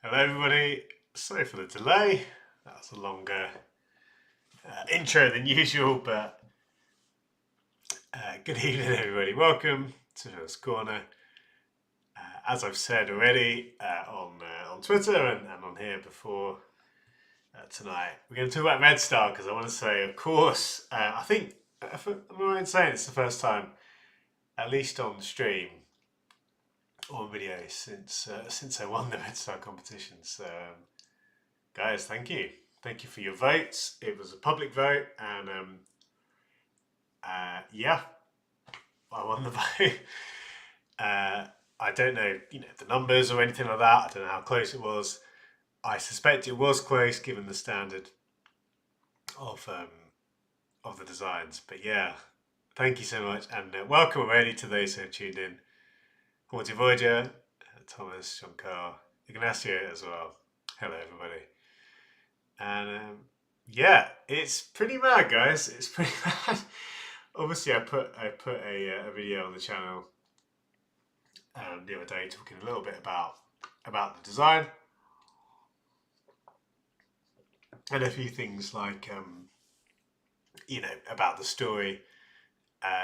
Hello everybody, sorry for the delay. That was a longer intro than usual, but good evening everybody. Welcome to Phil's Corner. As I've said already on Twitter and on here before, tonight we're going to talk about Red Star because I want to say, of course, I think, am I right in saying it's the first time, at least on stream, on video, since I won the Red Star competition. So guys, thank you for your votes. It was a public vote, and yeah, I won the vote. I don't know, the numbers or anything like that. I don't know how close it was. I suspect it was close given the standard of the designs. But yeah, thank you so much, and welcome already to those who have tuned in. Haunted Voyager, Thomas, John Carl, Ignacio as well. Hello everybody. And yeah, it's pretty mad, guys. It's pretty mad. Obviously, I put a video on the channel the other day talking a little bit about the design and a few things like about the story.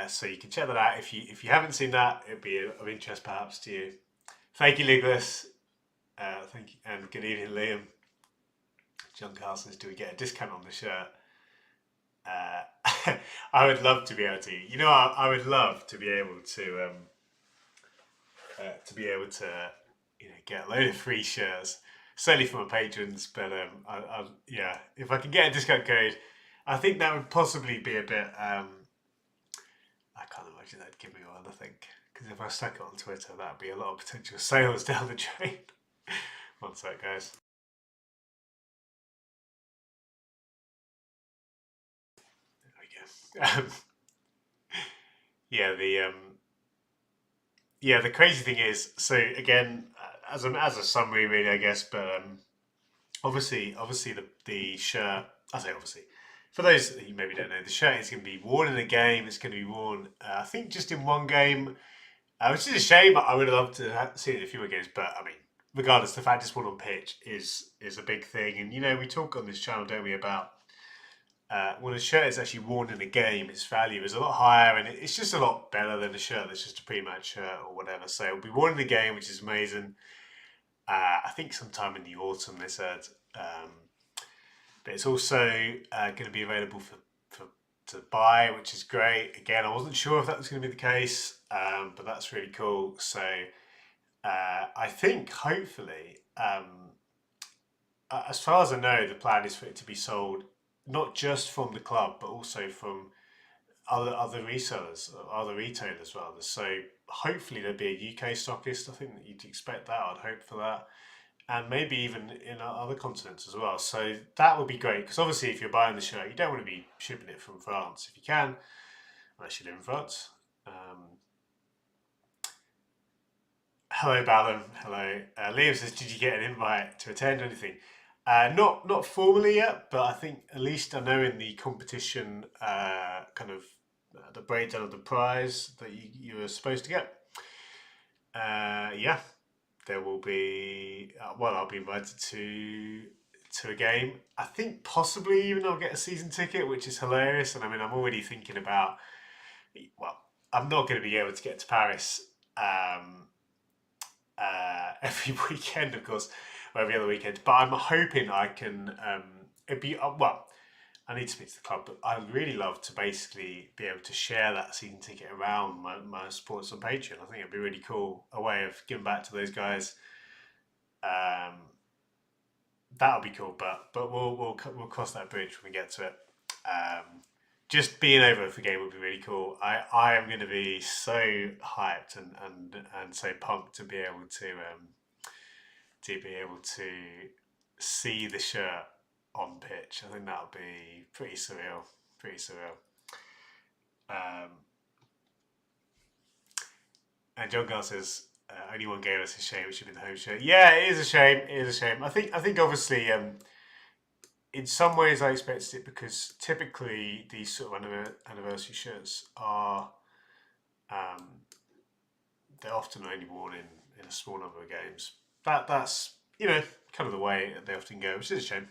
So you can check that out if you haven't seen that. It'd be of interest perhaps to you. Thank you, Nicholas. Thank you, and good evening, Liam. John Carl says, do we get a discount on the shirt? I would love to be able to. I would love to be able to, get a load of free shirts, solely for my patrons. But yeah, if I can get a discount code, I think that would possibly be a bit. I can't imagine that'd give me one. I think because if I stuck it on Twitter, that'd be a lot of potential sales down the drain. One sec, guys. There we go. Yeah, the crazy thing is, so again, as a summary, really, I guess, but obviously the shirt. I say obviously. For those who maybe don't know, the shirt is going to be worn in a game. It's going to be worn, I think, just in one game, which is a shame. I would have loved to have seen it in a few more games, but I mean, regardless, the fact it's worn on pitch is a big thing. And we talk on this channel, don't we, about when a shirt is actually worn in a game, its value is a lot higher, and it's just a lot better than a shirt that's just a pre-match shirt or whatever. So it'll be worn in the game, which is amazing. I think sometime in the autumn they said, but it's also going to be available for to buy, which is great. Again, I wasn't sure if that was going to be the case, but that's really cool. So I think hopefully, as far as I know, the plan is for it to be sold not just from the club, but also from other resellers, other retailers rather. So hopefully there'll be a UK stockist. I think that you'd expect that. I'd hope for that, and maybe even in other continents as well. So that would be great because obviously if you're buying the shirt, you don't want to be shipping it from France if you can, unless you live in France. Hello, Ballum. Hello. Liam says, "Did you get an invite to attend anything?" Not formally yet, but I think at least I know in the competition, kind of the breakdown of the prize that you were supposed to get. Yeah, there will be. Well, I'll be invited to a game. I think possibly even I'll get a season ticket, which is hilarious. And I mean, I'm already thinking about. Well, I'm not going to be able to get to Paris. Every weekend, of course, or every other weekend. But I'm hoping I can. It'd be well. I need to speak to the club, but I'd really love to basically be able to share that season ticket around my supporters on Patreon. I think it'd be really cool, a way of giving back to those guys. Um, that would be cool, but we'll cross that bridge when we get to it. Just being over for the game would be really cool. I am going to be so hyped and so pumped to be able to see the shirt on pitch. I think that would be pretty surreal. Pretty surreal. And John Garr says, only one game. It's a shame. It should be the home shirt. Yeah, it is a shame. It is a shame. I think obviously, in some ways I expected it because typically these sort of anniversary shirts are they're often only worn in a small number of games. That's kind of the way they often go, which is a shame.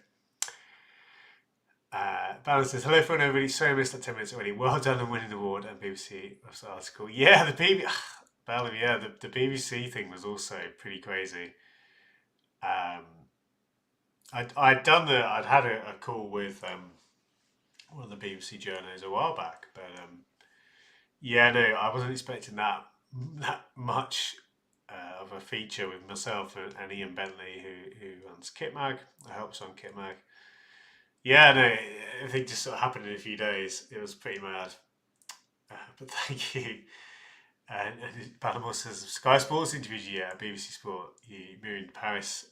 Balance says, hello everyone, everybody. So missed that 10 minutes already. Well done on winning the award and BBC article. Yeah, the BBC. Ballum, yeah, the BBC thing was also pretty crazy. I'd had a call with one of the BBC journalists a while back, but yeah, no, I wasn't expecting that much of a feature with myself and Ian Bentley, who runs Kitmag, helps on Kitmag. Yeah, no, I think just sort of happened in a few days. It was pretty mad. But thank you. And Panama says Sky Sports interviewed you at BBC Sport. You moving to Paris?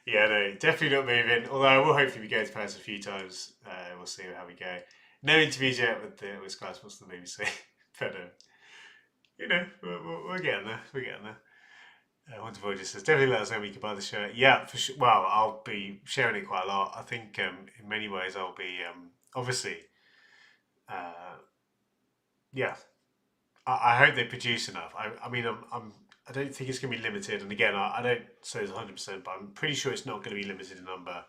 Yeah, no, definitely not moving. Although I will hopefully be going to Paris a few times. We'll see how we go. No interviews yet with Sky Sports and the BBC, but we're getting there. We're getting there. Wonderful just says definitely let us know when you can buy the shirt. Yeah, for sure. Well, I'll be sharing it quite a lot. I think in many ways I'll be obviously, yeah. I hope they produce enough. I mean, I don't think it's going to be limited. And again, I don't say it's 100%, but I'm pretty sure it's not going to be limited in number.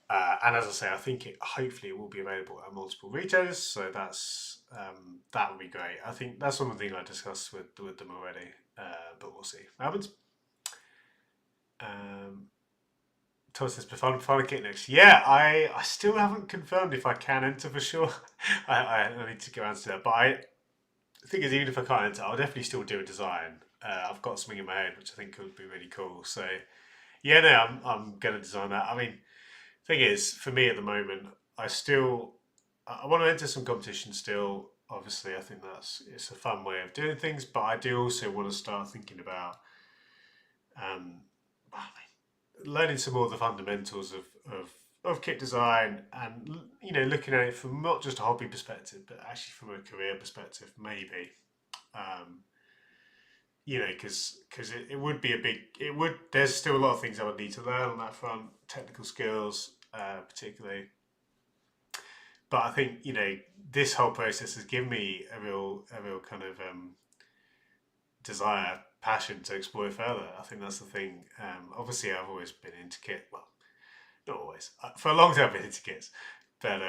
And as I say, I think hopefully it will be available at multiple retailers. So that would be great. I think that's one thing I discussed with them already. But we'll see what happens. Thomas says, Befana Kit next. Yeah, I still haven't confirmed if I can enter for sure. I need to get around to that. But the thing is, even if I can't enter, I'll definitely still do a design. I've got something in my head which I think could be really cool. So yeah, no, I'm gonna design that. I mean, thing is, for me at the moment, I want to enter some competition still. Obviously, I think it's a fun way of doing things, but I do also want to start thinking about um, learning some more of the fundamentals of kit design, and looking at it from not just a hobby perspective, but actually from a career perspective, maybe. Um, because it would be there's still a lot of things I would need to learn on that front, technical skills, particularly. But I think this whole process has given me a real kind of desire, passion to explore further. I think that's the thing. Obviously, I've always been into kit. Well, not always. For a long time, I've been into kits, but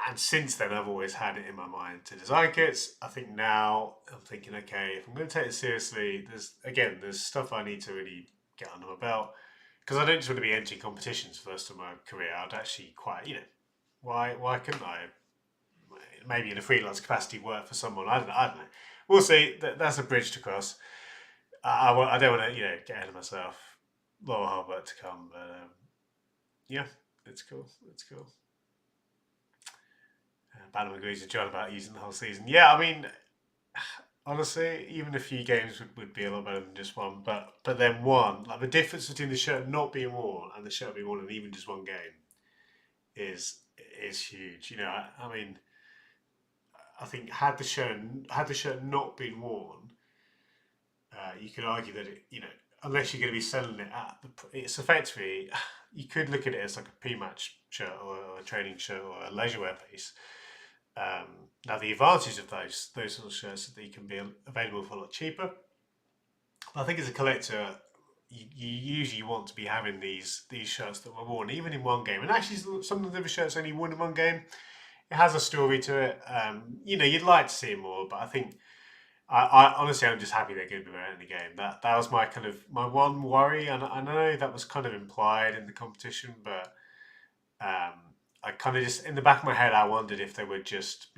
and since then, I've always had it in my mind to design kits. I think now I'm thinking, okay, if I'm going to take it seriously, there's stuff I need to really get under my belt, because I don't just want to be entering competitions for the rest of my career. I'd actually quite, why couldn't I? Maybe in a freelance capacity, work for someone. I don't know. We'll see. That's a bridge to cross. I don't want to get ahead of myself. A lot of hard work to come, but yeah, it's cool. It's cool. Bantam agrees with John about using the whole season. Yeah, I mean, honestly, even a few games would be a lot better than just one. But then one, like the difference between the shirt not being worn and the shirt being worn in even just one game is is huge. I mean, I think had the shirt not been worn, you could argue that unless you're going to be selling it it's effectively, you could look at it as like a P-match shirt or a training shirt or a leisure wear piece. Now the advantage of those sort of shirts is that you can be available for a lot cheaper. I think as a collector, you usually want to be having these shirts that were worn even in one game. And actually, some of the shirts only worn in one game. It has a story to it. You'd like to see more, but I think I honestly, I'm just happy they're going to be wearing the game. That was my kind of my one worry, and I know that was kind of implied in the competition, but um, I kind of just in the back of my head, I wondered if they would just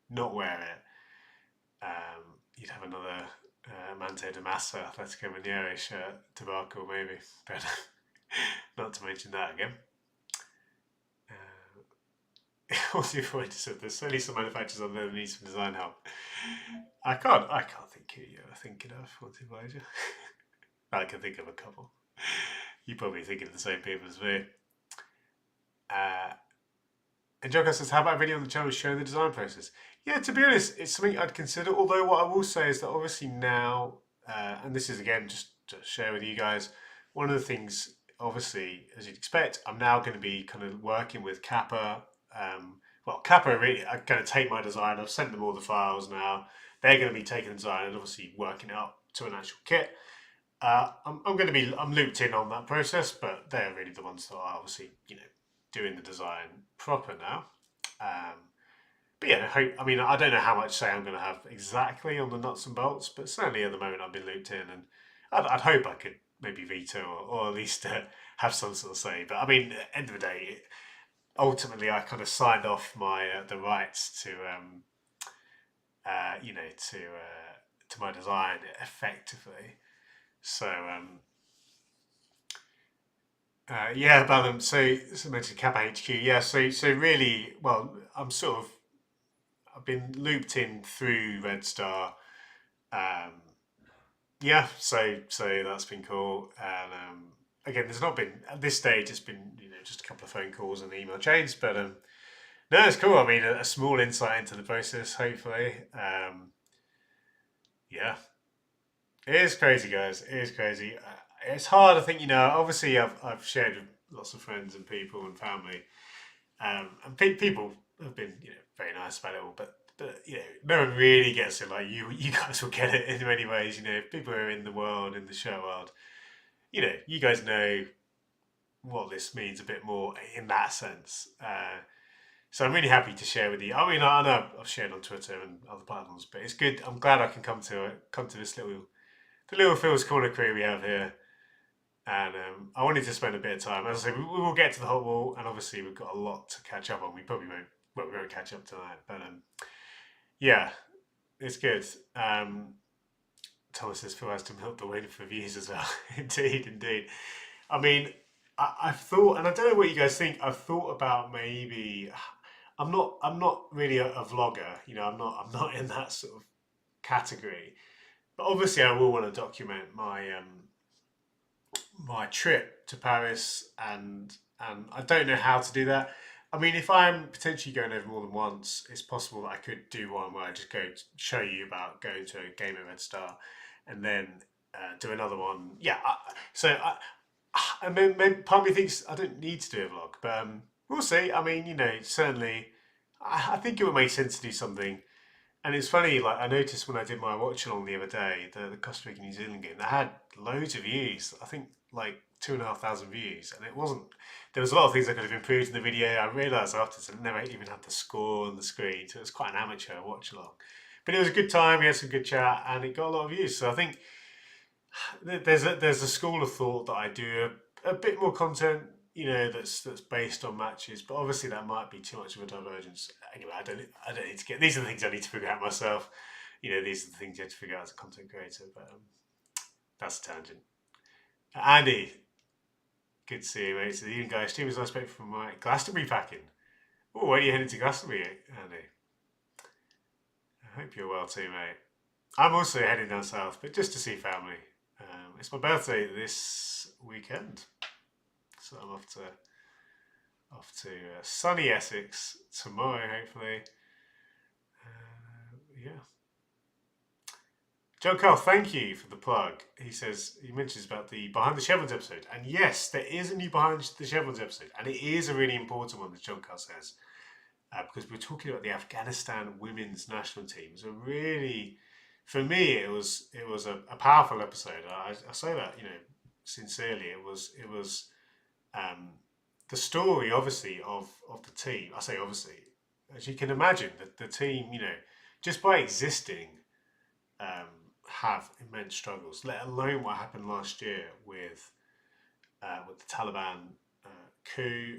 not wear it. You'd have another Mante de Massa Atletico Mineiro shirt debacle maybe, but not to mention that again. What's your point? So there's certainly some manufacturers on there that need some design help. I can't think who you're thinking of. What's your pleasure? I can think of a couple. You probably thinking of the same people as me. Uh, and Joko says, "How about a video on the channel showing the design process?" Yeah, to be honest, it's something I'd consider. Although what I will say is that obviously now, and this is again just to share with you guys, one of the things, obviously, as you'd expect, I'm now going to be kind of working with Kappa. Kappa really are going to take my design. I've sent them all the files now. They're going to be taking the design and obviously working it up to an actual kit. I'm looped in on that process, but they're really the ones that are obviously doing the design proper now. But yeah, I mean, I don't know how much say I'm going to have exactly on the nuts and bolts, but certainly at the moment I've been looped in, and I'd hope I could maybe veto or at least have some sort of say. But I mean, at the end of the day, ultimately I kind of signed off my the rights to to my design effectively. So yeah, Ballum. So mentioned Kappa HQ. Yeah. So really, well, I've been looped in through Red Star. Um, yeah. So that's been cool. And again, there's not been at this stage. It's been just a couple of phone calls and email chains, but no, it's cool. I mean, a small insight into the process, hopefully. Yeah, it is crazy, guys. It is crazy. It's hard. I think Obviously, I've shared with lots of friends and people and family, and people have been very nice about it all. But no one really gets it like you. You guys will get it in many ways. People who are in the world, in the show world. You guys know what this means a bit more in that sense. So I'm really happy to share with you. I mean, I know I've shared on Twitter and other platforms, but it's good. I'm glad I can come to this the little Phil's Corner crew we have here. And I wanted to spend a bit of time. As I say, we will get to the hot wall, and obviously we've got a lot to catch up on. We probably won't. Well, we won't catch up tonight, but yeah, it's good. Thomas says Phil has to milk the waiting for views as well. Indeed, indeed. I mean, I've thought, and I don't know what you guys think. I've thought about maybe. I'm not really a vlogger. You know, I'm not in that sort of category. But obviously, I will want to document my trip to Paris, and I don't know how to do that. I mean, if I'm potentially going over more than once, it's possible that I could do one where I just go to show you about going to a game at Red Star, and then do another one. Yeah, I mean, part of me thinks I don't need to do a vlog, but we'll see. I mean, you know, certainly, I think it would make sense to do something. And it's funny, like I noticed when I did my watch along the other day, the Costa Rica New Zealand game, that had loads of views. I think like 2,500 views, and it wasn't. There was a lot of things I could have improved in the video. I realised afterwards I never even had the score on the screen, so it was quite an amateur watch along. But it was a good time. We had some good chat, and it got a lot of views. So I think there's a school of thought that I do a bit more content, you know, that's based on matches, but obviously that might be too much of a divergence. Anyway, I don't need to get. These are the things I need to figure out myself. You know, these are the things you have to figure out as a content creator. But that's a tangent. Andy, good to see you, mate. So the evening guys, Steve was last back from my Glastonbury packing. Oh, when are you heading to Glastonbury, Andy? I hope you're well too, mate. I'm also heading down south, but just to see family. It's my birthday this weekend, so I'm off to sunny Essex tomorrow, hopefully. Yeah. John Carl, thank you for the plug. He says he mentions about the Behind the Chevrons episode, and yes, there is a new Behind the Chevrons episode, and it is a really important one, as John Carl says, because we're talking about the Afghanistan women's national team. So really, for me, it was a powerful episode. I say that, you know, sincerely. It was um, the story, obviously, of the team. I say obviously, as you can imagine, the team, you know, just by existing, um, have immense struggles. Let alone what happened last year with the Taliban coup,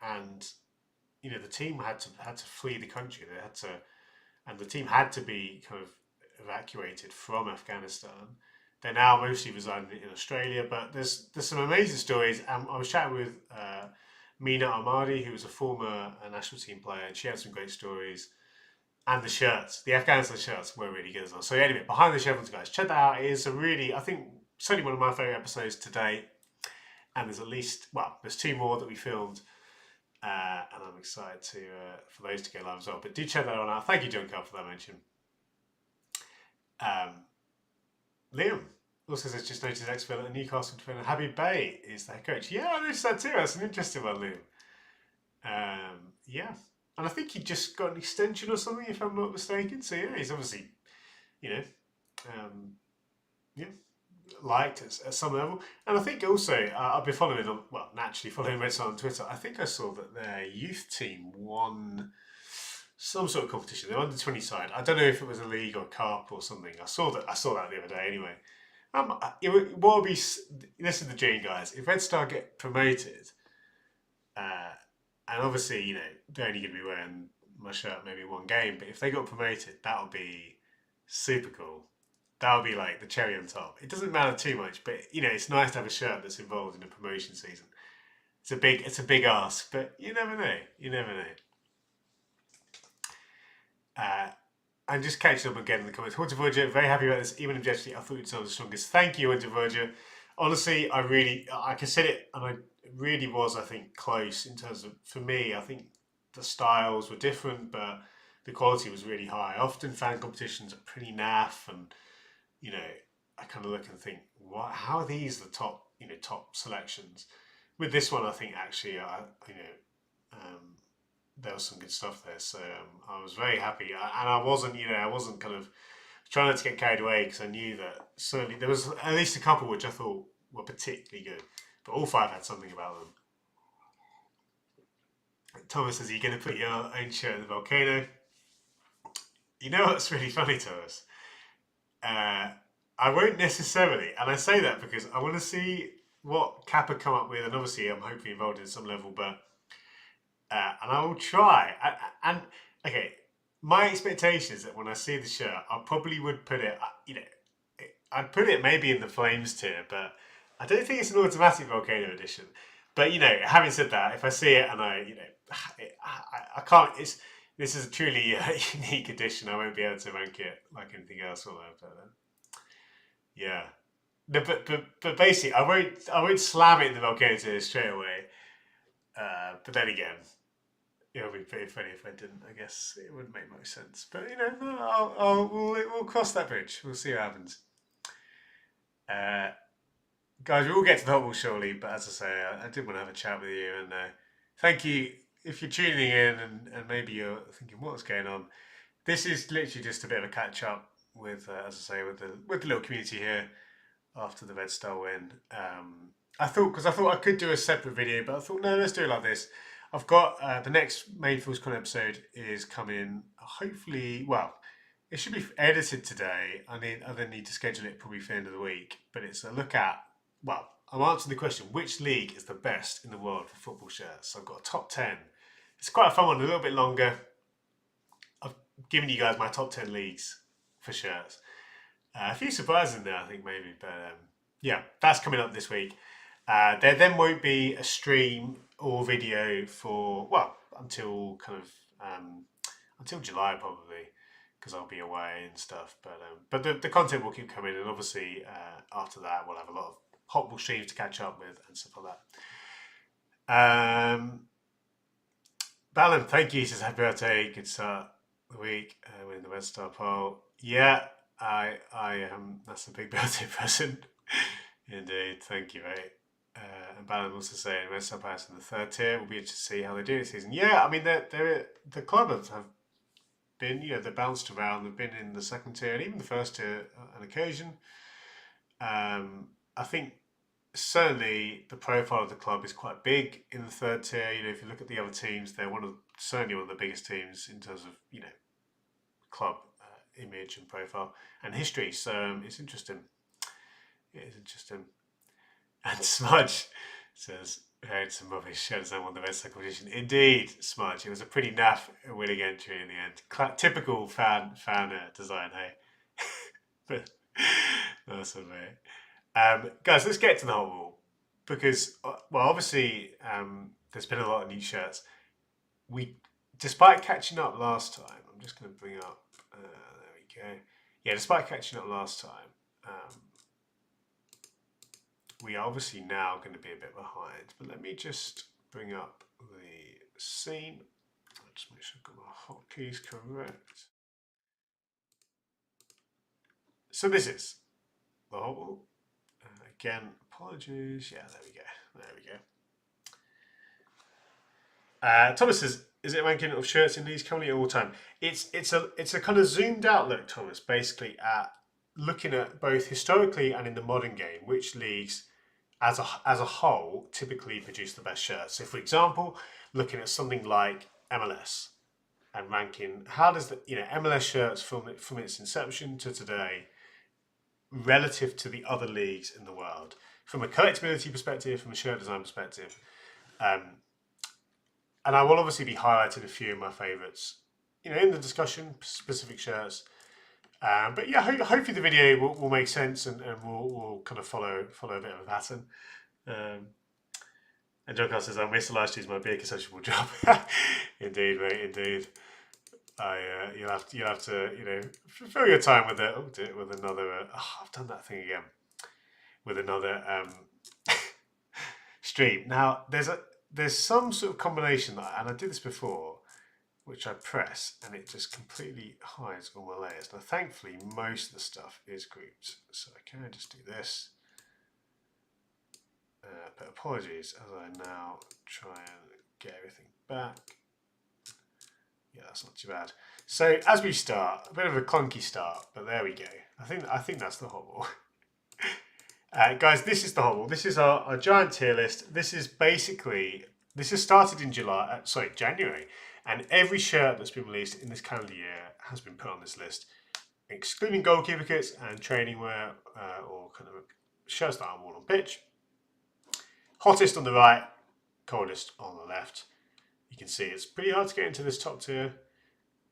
and you know the team had to flee the country. They had to, and the team had to be kind of evacuated from Afghanistan. They're now mostly residing in Australia, but there's some amazing stories. I was chatting with Mina Ahmadi, who was a former national team player, and she had some great stories. And the shirts, the Afghanistan shirts were really good as well. So anyway, Behind the Chevrons, guys, check that out. It is a really, I think, certainly one of my favourite episodes to date. And there's at least, well, there's two more that we filmed, and I'm excited to for those to go live as well. But do check that one out. Thank you, John Carl, for that mention. Liam also says, just noticed ex-Villa at Newcastle defender Habib Bey is the head coach. Yeah, I noticed that too. That's an interesting one, Liam. Yeah. And I think he just got an extension or something, if I'm not mistaken. So yeah, he's obviously, you know, yeah, liked at some level. And I think also I've been following them, well, naturally following Red Star on Twitter. I think I saw that their youth team won some sort of competition. They're under 20 side. I don't know if it was a league or cup or something. I saw that the other day anyway. What would be, this is the dream, guys. If Red Star get promoted, and obviously, you know, they're only going to be wearing my shirt maybe one game, but if they got promoted, that would be super cool. That would be like the cherry on top. It doesn't matter too much, but you know, it's nice to have a shirt that's involved in a promotion season. It's a big ask, but you never know. You never know. And just catching up again in the comments. Hunter Verger, very happy about this. Even objectively, I thought you'd sound the strongest. Thank you, Hunter Verger. Honestly, I can say it, and it really was, I think, close in terms of, for me, I think the styles were different, but the quality was really high. Often fan competitions are pretty naff, and you know, I kind of look and think, what? How are these the top, you know, top selections? With this one, I think actually, you know, there was some good stuff there. So I was very happy, and I wasn't, you know, I wasn't kind of trying not to get carried away because I knew that certainly there was at least a couple which I thought were particularly good, but all five had something about them. Thomas says, "Are you going to put your own shirt in the volcano?" You know what's really funny, Thomas? I won't necessarily, and I say that because I want to see what Kappa come up with, and obviously I'm hopefully involved in some level, but and I will try. And okay, my expectation is that when I see the shirt, I probably would put it, I'd put it maybe in the flames tier, but I don't think it's an automatic volcano edition. But having said that, if I see it and I can't. This is a truly unique edition. I won't be able to rank it like anything else, will I? But yeah. No, but basically, I won't slam it in the volcano tier straight away. But then again, it would be pretty funny if I didn't. I guess it would make most sense. But we'll cross that bridge. We'll see what happens. Guys, we will get to the Hot shortly, but as I say, I did want to have a chat with you, and thank you if you're tuning in and maybe you're thinking what's going on. This is literally just a bit of a catch up with, as I say, with the little community here after the Red Star win. I thought I could do a separate video, but I thought no, let's do it like this. I've got the next main Fool's Con episode is coming. Hopefully, well, it should be edited today. I then need to schedule it probably for the end of the week. But it's a look at. Well, I'm answering the question: which league is the best in the world for football shirts? So I've got a top 10. It's quite a fun one, a little bit longer. I've given you guys my top 10 leagues for shirts. A few surprises in there, I think, maybe. But yeah, that's coming up this week. There then won't be a stream or video for, well, until until July probably, because I'll be away and stuff. But the content will keep coming, and obviously after that we'll have a lot of Hot Ball streams to catch up with and stuff like that. Ballum, thank you. He says happy birthday. Good start of the week. Winning the Red Star poll. Yeah, I am. That's a big birthday present. Indeed. Thank you, mate. And Ballum also saying Red Star Pass in the third tier. We'll be interested to see how they do this season. Yeah, I mean the club have been, they've bounced around. They've been in the second tier and even the first tier on occasion. I think certainly the profile of the club is quite big in the third tier. If you look at the other teams, they're certainly one of the biggest teams in terms of club image and profile and history. So it's interesting. It is interesting. And Smudge says, "Heard some rubbish shows on the Red Star competition." Indeed, Smudge. It was a pretty naff winning entry in the end. Typical fan design, hey. But awesome, mate. Guys, let's get to the Hot Wall because, well, obviously, there's been a lot of new shirts. Despite catching up last time, I'm just going to bring up. There we go. Yeah, despite catching up last time, we are obviously now going to be a bit behind. But let me just bring up the scene. I'll just make sure I've got my hotkeys correct. So this is the Hot Wall. Again, apologies. Yeah, there we go. There we go. Thomas says, "Is it ranking of shirts in these currently all time?" It's a kind of zoomed out look, Thomas, basically at looking at both historically and in the modern game, which leagues as a whole typically produce the best shirts. So, for example, looking at something like MLS and ranking how does the MLS shirts from its inception to today relative to the other leagues in the world, from a collectability perspective, from a shirt design perspective. And I will obviously be highlighting a few of my favourites, in the discussion, specific shirts. But yeah, hopefully the video will make sense and we'll kind of follow a bit of a pattern. And John Carl says, "I miss the last year's my big sociable job." Indeed, mate, indeed. You'll have to fill your time with it with another. I've done that thing again with another stream. Now there's some sort of combination and I did this before, which I press and it just completely hides all my layers. Now thankfully most of the stuff is grouped, so I can just do this. But apologies as I now try and get everything back. Yeah, that's not too bad. So as we start, a bit of a clunky start, but there we go. I think that's the Hot Wall. Guys, this is the Hot Wall. This is our giant tier list. This is started in January, and every shirt that's been released in this calendar year has been put on this list, excluding goalkeeper kits and training wear or kind of shirts that aren't worn on pitch. Hottest on the right, coldest on the left. You can see it's pretty hard to get into this top tier,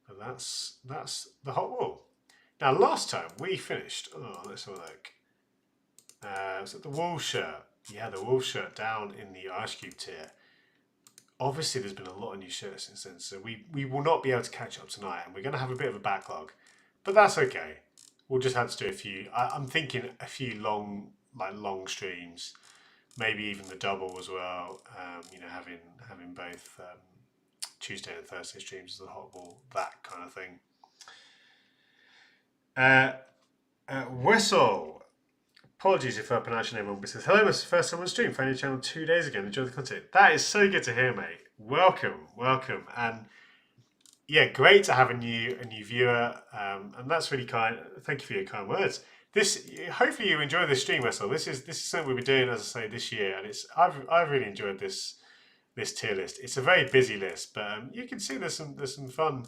but that's the hot wool. Now, last time we finished, let's have a look. Was it the wool shirt? Yeah, the wool shirt down in the ice cube tier. Obviously, there's been a lot of new shirts since then, so we will not be able to catch up tonight, and we're going to have a bit of a backlog, but that's okay. We'll just have to do a few. I'm thinking a few long streams, maybe even the double as well. Having both Tuesday and Thursday streams as the hot wool, that kind of thing. Whistle. Apologies if I pronounce your name wrong, but says, hello, this is the first time on stream. Found your channel 2 days ago and enjoy the content. That is so good to hear, mate. Welcome. And yeah, great to have a new viewer. And that's really kind. Thank you for your kind words. Hopefully you enjoy this stream, Wessel. This is something we've been doing, as I say, this year, and I've really enjoyed this tier list. It's a very busy list, but you can see there's some fun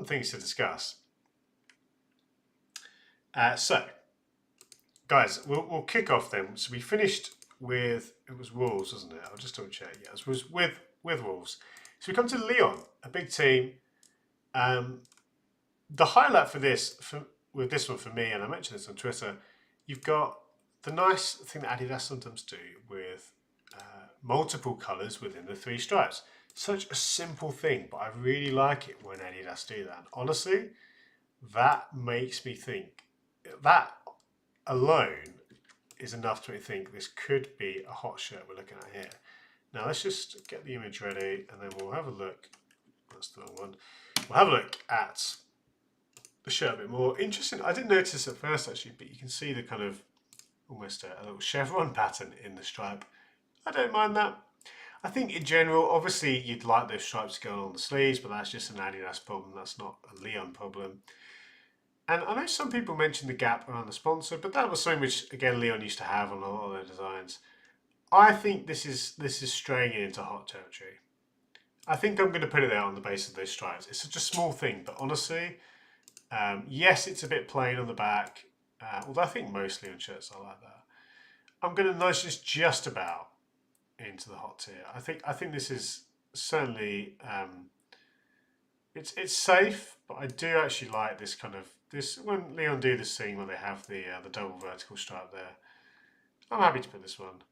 things to discuss. So, guys, we'll kick off then. So we finished with, it was Wolves, wasn't it? I'll just double check. Yeah, it was with Wolves. So we come to Lyon, a big team. The highlight for this one for me, and I mentioned this on Twitter, you've got the nice thing that Adidas sometimes do with multiple colours within the 3 stripes. Such a simple thing, but I really like it when Adidas do that. And honestly, that makes me think, that alone is enough to make me think this could be a hot shirt we're looking at here. Now let's just get the image ready, and then we'll have a look. That's the wrong one. We'll have a look at the shirt a bit more. Interesting. I didn't notice at first actually, but you can see the kind of almost a little chevron pattern in the stripe. I don't mind that. I think in general, obviously you'd like those stripes to go on the sleeves, but that's just an Adidas problem. That's not a Lyon problem. And I know some people mentioned the gap around the sponsor, but that was something which, again, Lyon used to have on a lot of their designs. I think this is straying into hot territory. I think I'm going to put it there on the basis of those stripes. It's such a small thing, but honestly, yes, it's a bit plain on the back, although I think mostly on shirts are like that. I'm going to nudge this just about into the hot tier. I think this is certainly it's safe, but I do actually like this kind of when Lyon do this thing where they have the double vertical stripe there. I'm happy to put this one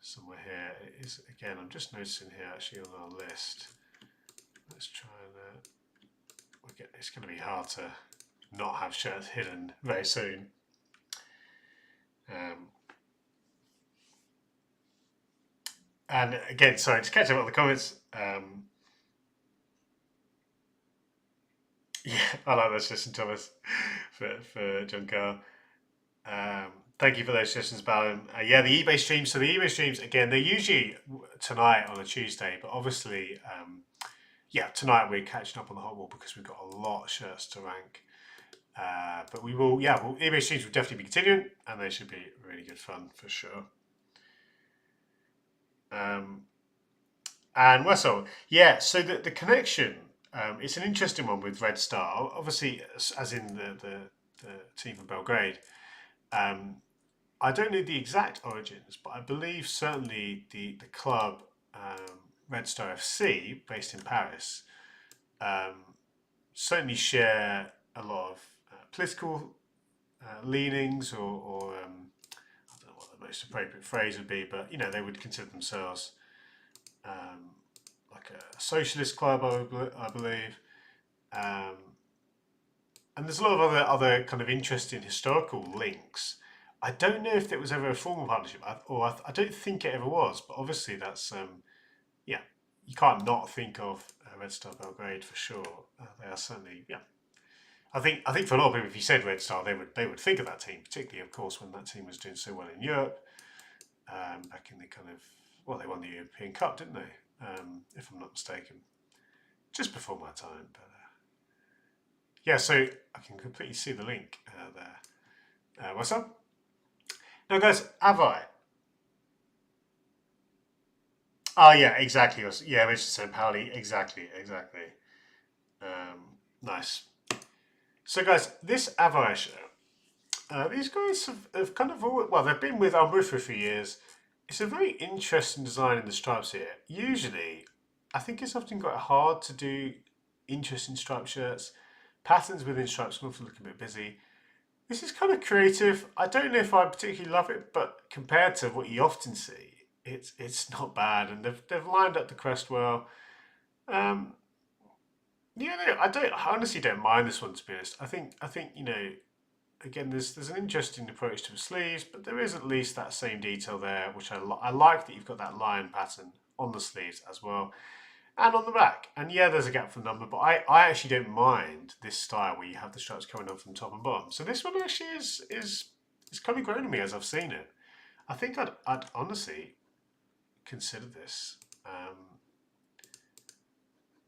somewhere here. It is, again, I'm just noticing here actually on our list. Let's try and it's going to be hard to not have shirts hidden very soon. And again, sorry, to catch up on the comments. Yeah, I like that suggestion, Thomas, for John Carr. Thank you for those suggestions, Balan. Yeah, the eBay streams. So the eBay streams, again, they're usually tonight on a Tuesday, but obviously, yeah, tonight we're catching up on the hot wool because we've got a lot of shirts to rank. But we will, yeah, eBay streams will definitely be continuing, and they should be really good fun for sure. And Wessel, yeah, so the connection, it's an interesting one with Red Star, obviously, as in the team from Belgrade. I don't know the exact origins, but I believe certainly the club Red Star FC, based in Paris, certainly share a lot of political leanings, or I don't know what the most appropriate phrase would be, but they would consider themselves like a socialist club, I believe. And there's a lot of other kind of interesting historical links. I don't know if there was ever a formal partnership, or I don't think it ever was, but obviously that's, yeah, you can't not think of Red Star Belgrade for sure. They are certainly, yeah. I think for a lot of people, if you said Red Star, they would think of that team, particularly, of course, when that team was doing so well in Europe, back in the kind of, well, they won the European Cup, didn't they? If I'm not mistaken, just before my time. But yeah, so I can completely see the link there. What's up? Now, guys, have I? Oh, yeah, exactly. Yeah, Richard St. Pauli, exactly. Nice. So, guys, this Avalanche, these guys have kind of always, well, they've been with Umbro for a few years. it's a very interesting design in the stripes here. Usually, I think it's often quite hard to do interesting striped shirts. Patterns within stripes can often look a bit busy. This is kind of creative. I don't know if I particularly love it, but compared to what you often see, it's not bad, and they've lined up the crest well. Um, yeah, no, I honestly don't mind this one, to be honest. I think again, there's an interesting approach to the sleeves, but there is at least that same detail there, which I like that you've got that lion pattern on the sleeves as well, and on the back. And yeah, there's a gap for the number, but I actually don't mind this style where you have the stripes coming on from top and bottom. So this one actually is kind of grown on me as I've seen it. I think I'd honestly consider this.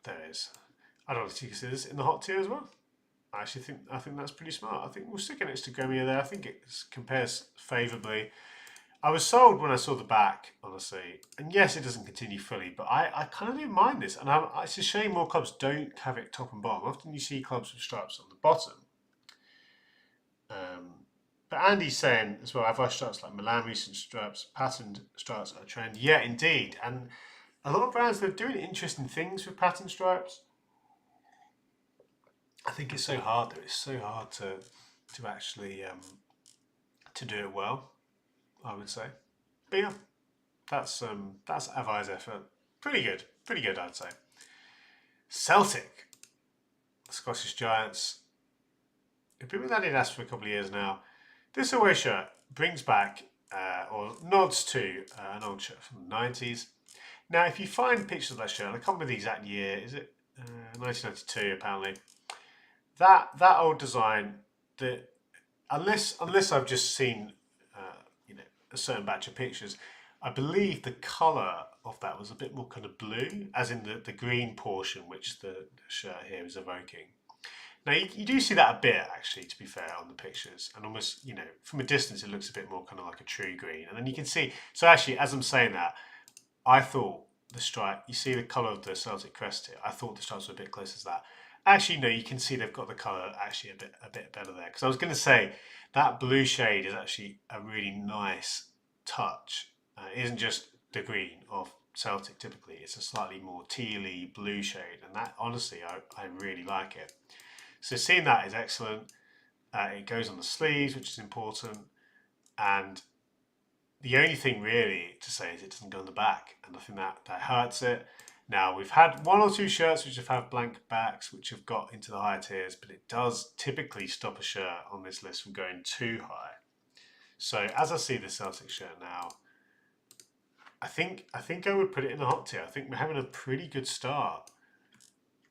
There it is. I'd honestly consider this in the hot tier as well. I think that's pretty smart. I think we'll stick it next to Gremio there. I think it compares favourably. I was sold when I saw the back, honestly. And yes, it doesn't continue fully, but I kind of don't mind this. And it's a shame more clubs don't have it top and bottom. Often you see clubs with stripes on the bottom. But Andy's saying as well, have I stripes like Milan recent stripes, patterned stripes are a trend? Yeah, indeed. And a lot of brands, they're doing interesting things with patterned stripes. I think it's so hard though. It's so hard to actually to do it well, I would say. But yeah, that's Avai's effort. Pretty good, I'd say. Celtic, the Scottish Giants. We've been with Adidas for a couple of years now. This away shirt brings back or nods to an old shirt from the 90s. Now, if you find pictures of that shirt, I can't remember the exact year. Is it 1992? Apparently, that old design. The unless I've just seen a certain batch of pictures, I believe the colour of that was a bit more kind of blue, as in the green portion, which the shirt here is evoking. Now you do see that a bit actually, to be fair, on the pictures, and almost from a distance it looks a bit more kind of like a true green, and then you can see. So actually, as I'm saying that, I thought the stripe. You see the colour of the Celtic crest here. I thought the stripes were a bit closer to that. Actually, no, you can see they've got the colour actually a bit better there. Because I was going to say that blue shade is actually a really nice touch. It isn't just the green of Celtic typically. It's a slightly more tealy blue shade, and that honestly, I really like it. So seeing that is excellent. It goes on the sleeves, which is important, and the only thing really to say is it doesn't go on the back, and I think that hurts it. Now, we've had one or two shirts which have had blank backs, which have got into the higher tiers, but it does typically stop a shirt on this list from going too high. So as I see the Celtic shirt now, I think I would put it in the hot tier. I think we're having a pretty good start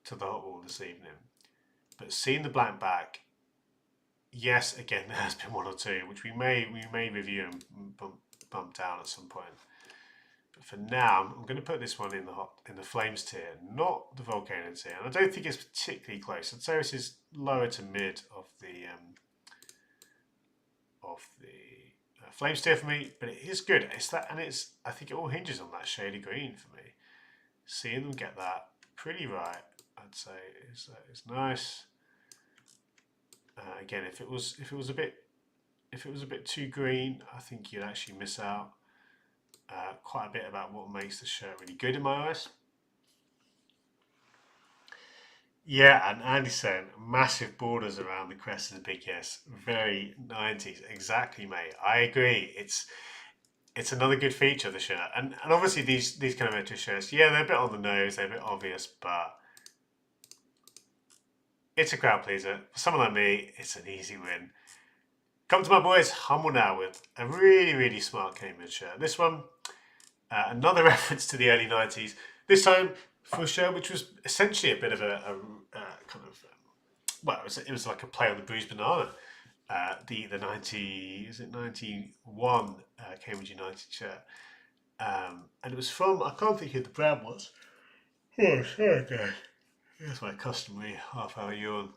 to the hot wall this evening. But seeing the blank back, yes, again, there has been one or two, which we may review and bump down at some point. But for now, I'm going to put this one in the flames tier, not the volcano tier. And I don't think it's particularly close. I'd say this is lower to mid of the flames tier for me, but it is good. It's that, and I think it all hinges on that shade of green for me. Seeing them get that pretty right, I'd say is nice. Again, if it was a bit too green, I think you'd actually miss out quite a bit about what makes the shirt really good in my eyes. Yeah, and Andy saying massive borders around the crest is a big yes. Very 90s, exactly, mate. I agree. It's another good feature of the shirt, and obviously these kind of retro shirts, yeah, they're a bit on the nose, they're a bit obvious, but it's a crowd pleaser. For someone like me, it's an easy win. Come to my boys, Humble now with a really smart Cambridge shirt. This one, another reference to the early 90s. This time for a shirt which was essentially a bit of a kind of, well, it was like a play on the bruised banana. The 91 Cambridge United shirt. And it was from, I can't think who the brand was. Oh, sorry, guys. Here's my customary half-hour yawn.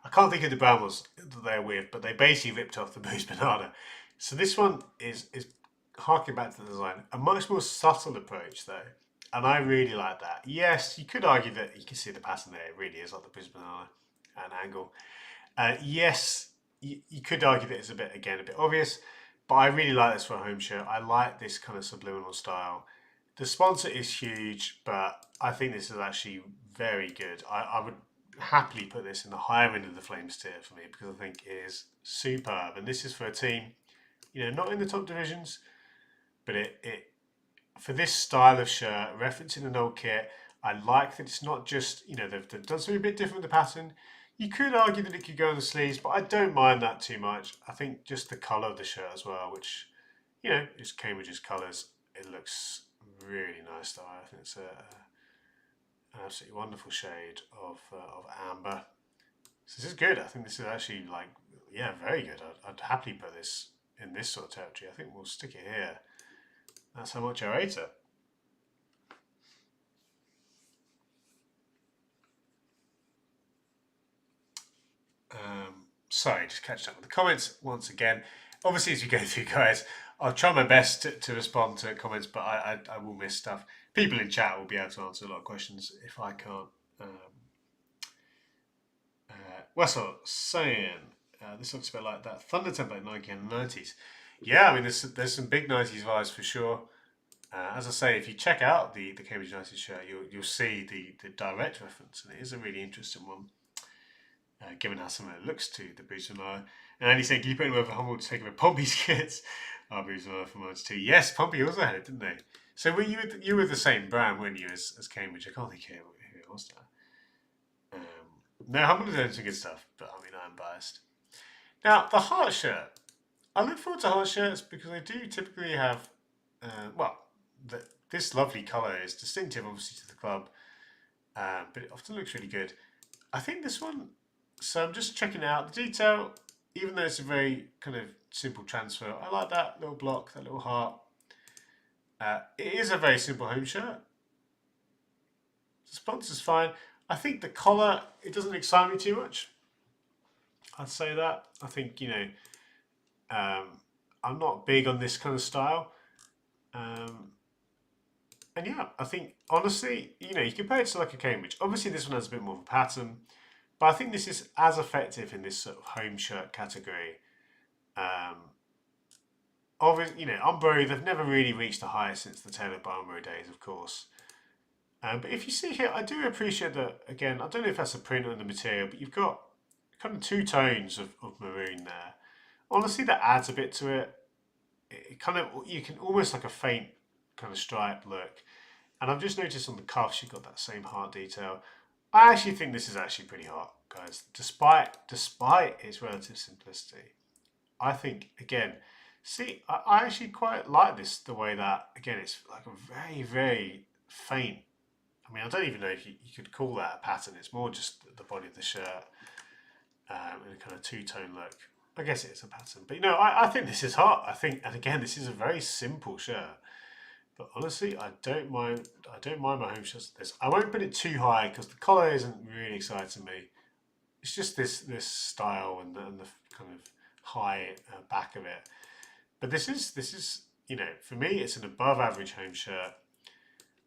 I can't think of the brand was that they're with, but they basically ripped off the bruised banana. So this one is harking back to the design, a much more subtle approach though, and I really like that. Yes, you could argue that you can see the pattern there. It really is like the bruised banana at an angle. Yes, you could argue that it's a bit obvious, But I really like this for a home shirt. I like this kind of subliminal style. The sponsor is huge, but I think this is actually very good. I would happily put this in the higher end of the Flames tier for me because I think it is superb. And this is for a team, not in the top divisions, but it for this style of shirt, referencing an old kit, I like that it's not just, they've done something a bit different with the pattern. You could argue that it could go on the sleeves, but I don't mind that too much. I think just the colour of the shirt as well, which, is Cambridge's colours. It looks really nice though. I think it's an absolutely wonderful shade of amber. So this is good. I think this is actually very good. I'd happily put this in this sort of territory. I think we'll stick it here. That's how much I rate it. Sorry, just catching up with the comments once again. Obviously, as we go through, guys, I'll try my best to respond to comments, but I will miss stuff. People in chat will be able to answer a lot of questions if I can't. Wessel saying, this looks a bit like that Thunder template Nike in the 90s. Yeah, I mean, there's some big 90s vibes for sure. As I say, if you check out the Cambridge United shirt, you'll see the direct reference, and it is a really interesting one, given how similar it looks to the Boots and Maya. And Andy saying, can you put him over humble to take over Pompey's kits? Boots and Maya from Mines too. Yes, Pompey also had it, didn't they? So were you were the same brand, weren't you, as Cambridge? I can't think who it was now. No, Humble is doing some good stuff, but I mean, I'm biased. Now, the Heart shirt. I look forward to Heart shirts because they do typically have, this lovely colour is distinctive, obviously, to the club, but it often looks really good. I think this one, so I'm just checking out the detail, even though it's a very kind of simple transfer. I like that little block, that little heart. It is a very simple home shirt. The sponsor's fine. I think the collar, it doesn't excite me too much. I'd say that. I think, I'm not big on this kind of style. And yeah, I think, honestly, you compare it to like a Cambridge. Obviously, this one has a bit more of a pattern. But I think this is as effective in this sort of home shirt category. Obviously, Umbro, they've never really reached the highest since the Taylor by Umbro days, of course. But if you see here, I do appreciate that, again, I don't know if that's a print or the material, but you've got kind of two tones of maroon there. Honestly, that adds a bit to it. It kind of, you can almost like a faint kind of striped look. And I've just noticed on the cuffs, you've got that same heart detail. I actually think this is actually pretty hot, guys. Despite its relative simplicity, I think, again, see, I actually quite like this, the way that, again, it's like a very, very faint. I mean, I don't even know if you could call that a pattern. It's more just the body of the shirt in a kind of two-tone look. I guess it is a pattern. But, I think this is hot. And again, this is a very simple shirt. But honestly, I don't mind my home shirts like this. I won't put it too high because the collar isn't really exciting me. It's just this style and the kind of high back of it. But this is for me, it's an above average home shirt.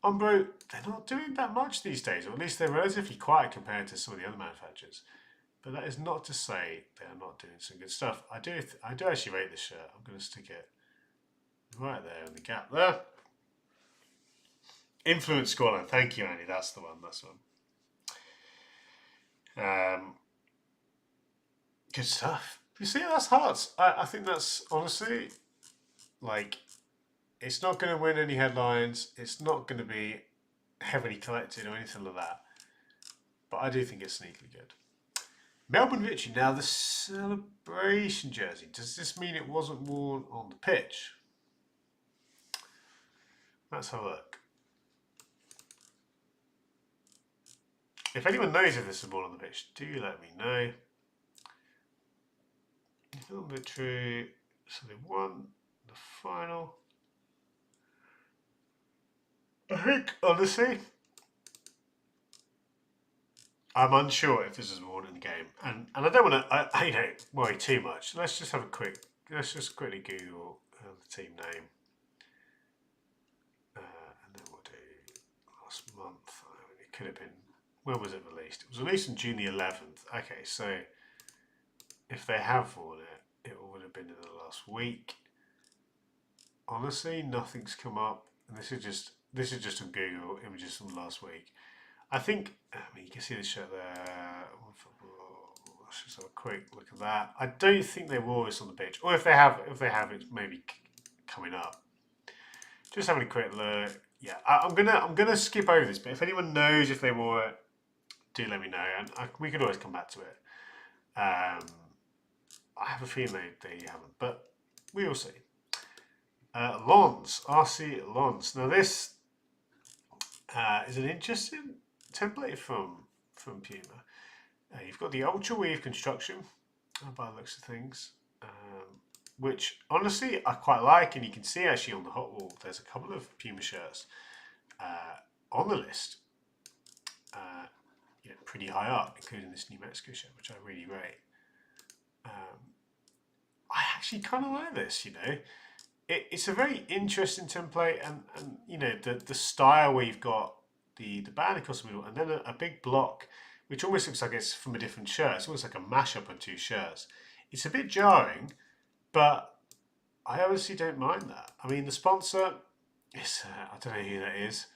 Umbro, they're not doing that much these days, or at least they're relatively quiet compared to some of the other manufacturers. But that is not to say they are not doing some good stuff. I do actually rate this shirt. I'm going to stick it right there in the gap there. Influence Scoreline. Thank you, Andy. That's the one. That's the one. Good stuff. You see, that's Hearts. I think that's honestly, it's not going to win any headlines. It's not going to be heavily collected or anything like that. But I do think it's sneakily good. Melbourne Victory. Now, the celebration jersey. Does this mean it wasn't worn on the pitch? Let's have a look. If anyone knows if this is worn on the pitch, do let me know. Melbourne Victory. So they won the final. I think, honestly, I'm unsure if this is worn in the game, and I don't want to worry too much. Let's just quickly Google the team name, and then we'll do last month. It could have been, when was it released? It was released on June the 11th. Okay, so if they have worn it, it would have been in the last week. honestly, nothing's come up, and this is just on Google images from last week. I think, I mean, you can see the shirt there. Let's just have a quick look at that. I don't think they wore this on the pitch, or if they have, it's maybe coming up. Just having a quick look. Yeah, I'm gonna skip over this, but if anyone knows if they wore it, do let me know, and we could always come back to it. I have a feeling they haven't, but we will see. Lons, RC Lons. Now this is an interesting template from Puma. You've got the ultra weave construction, by the looks of things, which honestly I quite like, and you can see actually on the hot wall there's a couple of Puma shirts on the list, pretty high up, including this New Mexico shirt, which I really rate. I actually kind of like this, it's a very interesting template, and the style where you've got the band across the middle, and then a big block, which almost looks like it's from a different shirt. It's almost like a mashup of two shirts. It's a bit jarring, but I honestly don't mind that. I mean, the sponsor is, I don't know who that is,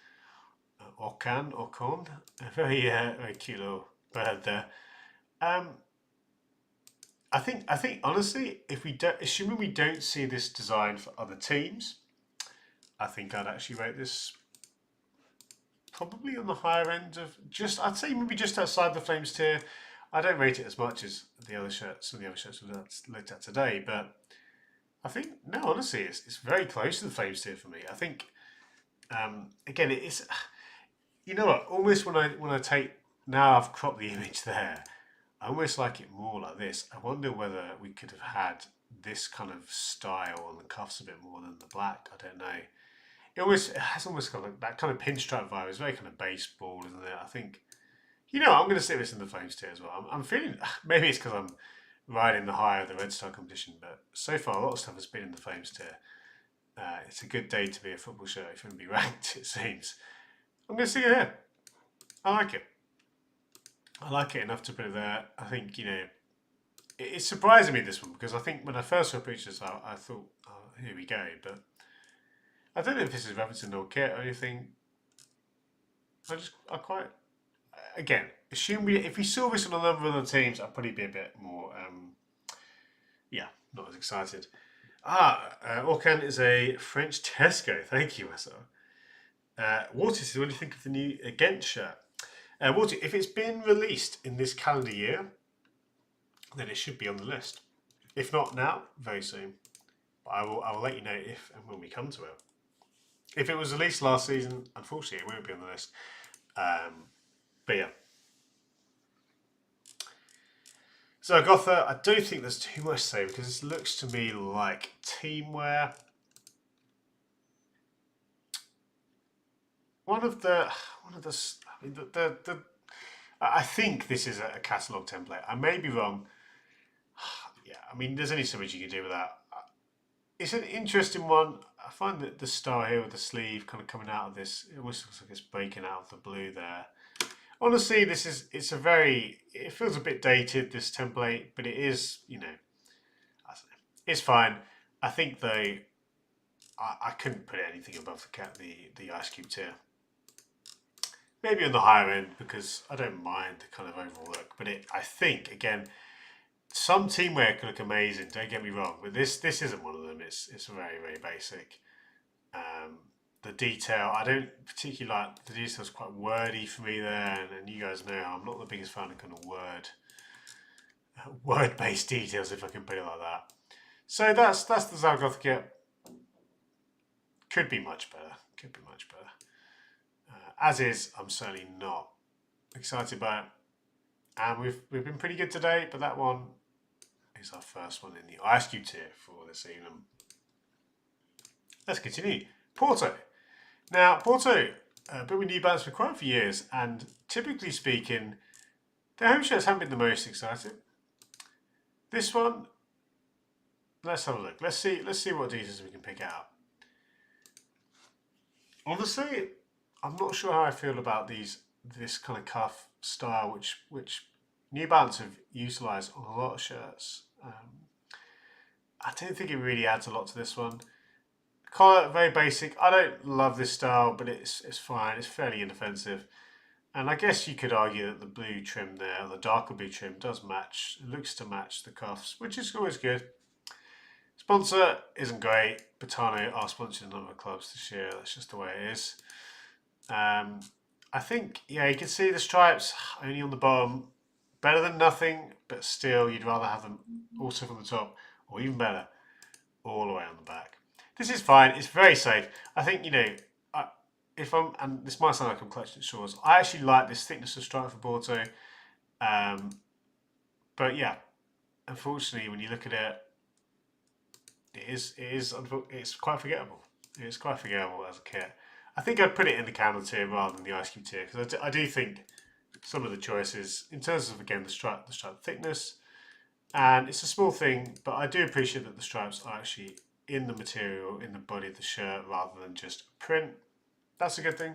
Ocon, a very cute little bird there. I think honestly, if we don't, assuming we don't see this design for other teams, I think I'd actually rate this probably on the higher end of I'd say maybe just outside the Flames tier. I don't rate it as much as the other shirts, some of the other shirts we've looked at today, but I think, no, honestly, it's very close to the Flames tier for me. I think, again, it's, you know what, almost when I take, now I've cropped the image there, I almost like it more like this. I wonder whether we could have had this kind of style on the cuffs a bit more than the black. I don't know. It has almost got that kind of pinstripe vibe. It's very kind of baseball, isn't it? I think, I'm going to stick this in the Flames tier as well. I'm feeling, maybe it's because I'm riding the high of the Red Star competition, but so far a lot of stuff has been in the Flames tier. It's a good day to be a football shirt if you want to be ranked, it seems. I'm going to stick it here. I like it. I like it enough to put it there. I think, it's surprising me, this one, because I think when I first saw pictures, I thought, oh, here we go. But I don't know if this is referencing or kit or anything. Again, assume if we saw this on a number of other teams, I'd probably be a bit more, not as excited. Orcan is a French Tesco. Thank you, Marcel. Water says, what do you think of the new Ghent shirt? Water, if it's been released in this calendar year, then it should be on the list. If not now, very soon. But I will let you know if and when we come to it. If it was released last season, unfortunately, it won't be on the list. But yeah. So Gotha, I don't think there's too much to say because this looks to me like teamwear. I think this is a catalogue template. I may be wrong. Yeah, I mean, there's only so much you can do with that. It's an interesting one. I find that the style here with the sleeve kind of coming out of this, it almost looks like it's breaking out of the blue there. Honestly, it feels a bit dated, this template, but it is, I don't know, it's fine. I think though, I couldn't put anything above the Ice Cube tier. Maybe on the higher end because I don't mind the kind of overall look, but I think again, some teamwear can look amazing. Don't get me wrong, but this isn't one of them. It's very, very basic. The detail, I don't particularly like. The detail's quite wordy for me there, and you guys know I'm not the biggest fan of kind of word-based details, if I can put it like that. So that's the Zalgoth kit. Could be much better. Could be much better. As is, I'm certainly not excited by it. And we've been pretty good today, but that one is our first one in the Ice Cube tier for this evening. Let's continue. Porto. Now, Porto have been with New Balance for quite a few years, and typically speaking, their home shirts haven't been the most exciting. This one, let's have a look. Let's see what details we can pick out. Honestly, I'm not sure how I feel about this kind of cuff style, which New Balance have utilised on a lot of shirts. I don't think it really adds a lot to this one. Collar, very basic. I don't love this style, but it's fine. It's fairly inoffensive. And I guess you could argue that the blue trim there, the darker blue trim, does match. It looks to match the cuffs, which is always good. Sponsor isn't great. Botano are sponsoring a number of clubs this year. That's just the way it is. I think, yeah, you can see the stripes only on the bottom. Better than nothing, but still, you'd rather have them also from the top, or even better, all the way on the back. This is fine. It's very safe. I think, if I'm, and this might sound like I'm clutching at straws, I actually like this thickness of stripe for Porto. But yeah, unfortunately, when you look at it, it's quite forgettable. It's quite forgettable as a kit. I think I'd put it in the candle tier rather than the ice cube tier because I do think some of the choices, in terms of again the stripe thickness, and it's a small thing, but I do appreciate that the stripes are actually in the material, in the body of the shirt, rather than just a print. That's a good thing,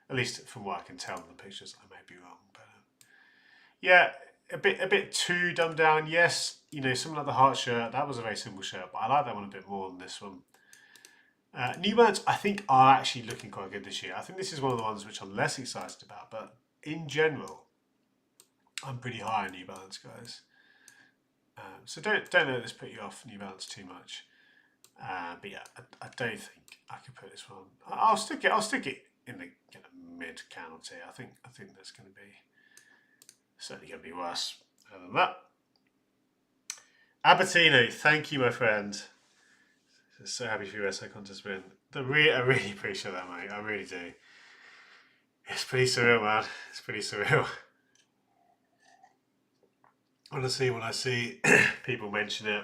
at least from what I can tell in the pictures. I may be wrong, but yeah, a bit too dumbed down. Yes, something like the heart shirt, that was a very simple shirt, but I like that one a bit more than this one. New Balance, I think, are actually looking quite good this year. I think this is one of the ones which I'm less excited about, but in general, I'm pretty high on New Balance, guys. So don't let this put you off New Balance too much. But yeah, I don't think I could put this one. I'll stick it in the mid candle tier. I think that's going to be certainly going to be worse than that. Abertino, thank you, my friend. So happy for your essay contest win. I really appreciate that, mate. I really do. It's pretty surreal, man. It's pretty surreal. Honestly, when I see people mention it,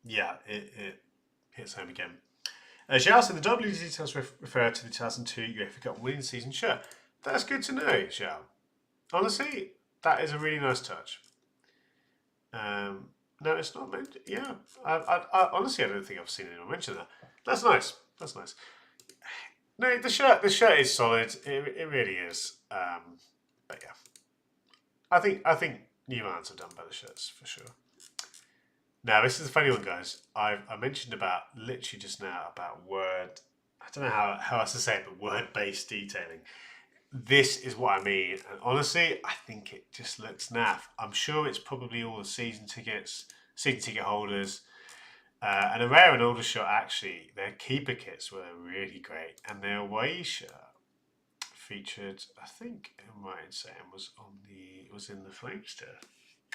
yeah, it hits home again. Xiao said the W details refer to the 2002 UEFA Cup winning season shirt. That's good to know, Xiao. Honestly, that is a really nice touch. No, it's not meant. Yeah, I honestly, I don't think I've seen anyone mention that. That's nice. That's nice. No, the shirt is solid. It really is. But yeah, I think New Balance have done better shirts for sure. Now this is a funny one, guys. I mentioned about literally just now about word. I don't know how else to say it, but word-based detailing. This is what I mean, and honestly, I think it just looks naff. I'm sure it's probably all the season ticket holders. And a rare and older shot, actually, their keeper kits were really great, and their away shirt featured, I think, I'm right in saying, was in the Flamester.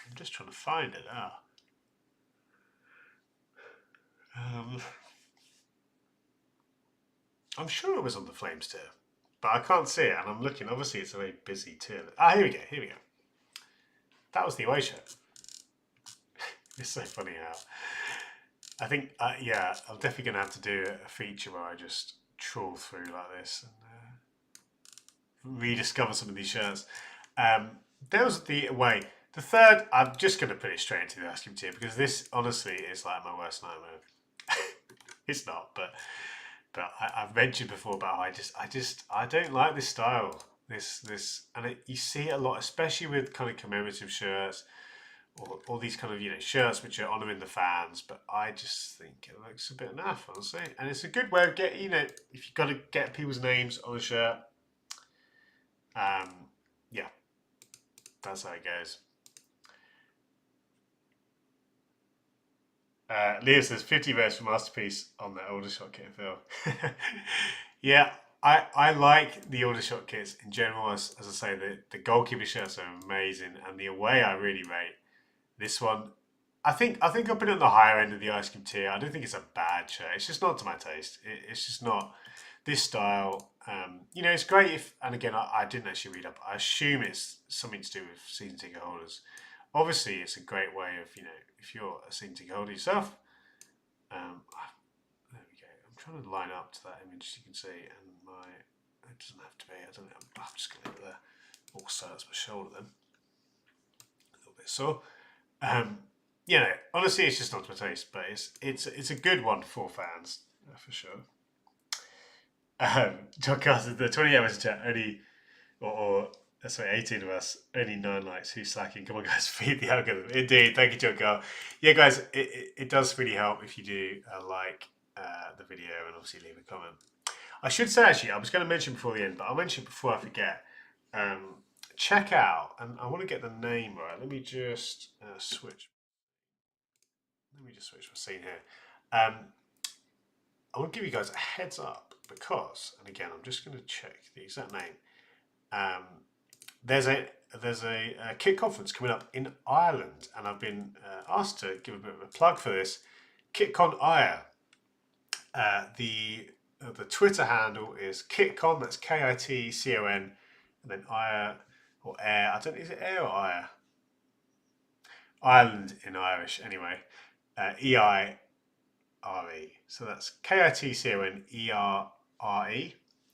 I'm just trying to find it now. I'm sure it was on the Flamester, but I can't see it, and I'm looking. Obviously, it's a very busy tier. Here we go. Here we go. That was the away shirt. It's so funny how. I think, yeah, I'm definitely going to have to do a feature where I just trawl through like this and rediscover some of these shirts. There was the away. The third, I'm just going to put it straight into the ice cream tier because this, honestly, is like my worst nightmare. It's not, but I've mentioned before about how I don't like this style. And you see it a lot, especially with kind of commemorative shirts. Or these kind of shirts which are honouring the fans, but I just think it looks a bit naff, honestly. And it's a good way of getting if you've got to get people's names on a shirt. Yeah, that's how it goes. Leo says 50 votes for Masterpiece on the older shot kit, Phil. Yeah, I like the older shot kits in general. As I say, the goalkeeper shirts are amazing, and the away I really rate. This one, I think I'll put it on the higher end of the ice cream tier. I don't think it's a bad shirt. It's just not to my taste. It's just not this style. It's great if, and again, I didn't actually read up. I assume it's something to do with season ticket holders. Obviously, it's a great way of, if you're a season ticket holder yourself. There we go. I'm trying to line up to that image you can see, and it doesn't have to be. I don't know. I'm just going to leave it there. Also, that's my shoulder then. A little bit sore. Honestly, it's just not to my taste, but it's a good one for fans for sure. John Carter, the 20 hours chat only, or Sorry, 18 of us, only 9 likes. Who's slacking? Come on, guys, feed the algorithm. Indeed, thank you, John Carl. Yeah, guys, it does really help if you do like the video and obviously leave a comment. I should say, actually, I was going to mention before the end, but I'll mention before I forget. Um, Check out, and I want to get the name right. Let me just switch. Let me just switch my scene here. I want to give you guys a heads up because, and again, I'm just going to check the exact name. Um, there's a kit conference coming up in Ireland, and I've been asked to give a bit of a plug for this. KitCon Ire. The Twitter handle is KitCon. That's KITCON, and then Ire or Air. I don't know, is it Air or Ire? Ireland in Irish, anyway. EIRE. So that's KITCONERRE.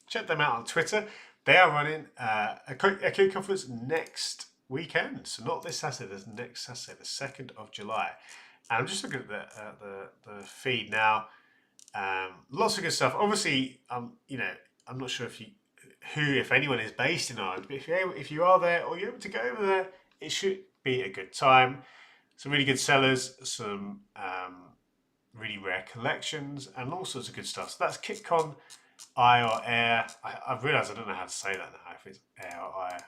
Check them out on Twitter. They are running a kit conference next weekend. So not this Saturday, this next Saturday, the 2nd of July. And I'm just looking at the feed now. Lots of good stuff. Obviously, I'm not sure if anyone is based in Ireland, but if you are there or you're able to go over there, it should be a good time. Some really good sellers, some really rare collections, and all sorts of good stuff. So that's KitCon I or Air. I've realised I don't know how to say that now, if it's Air or I.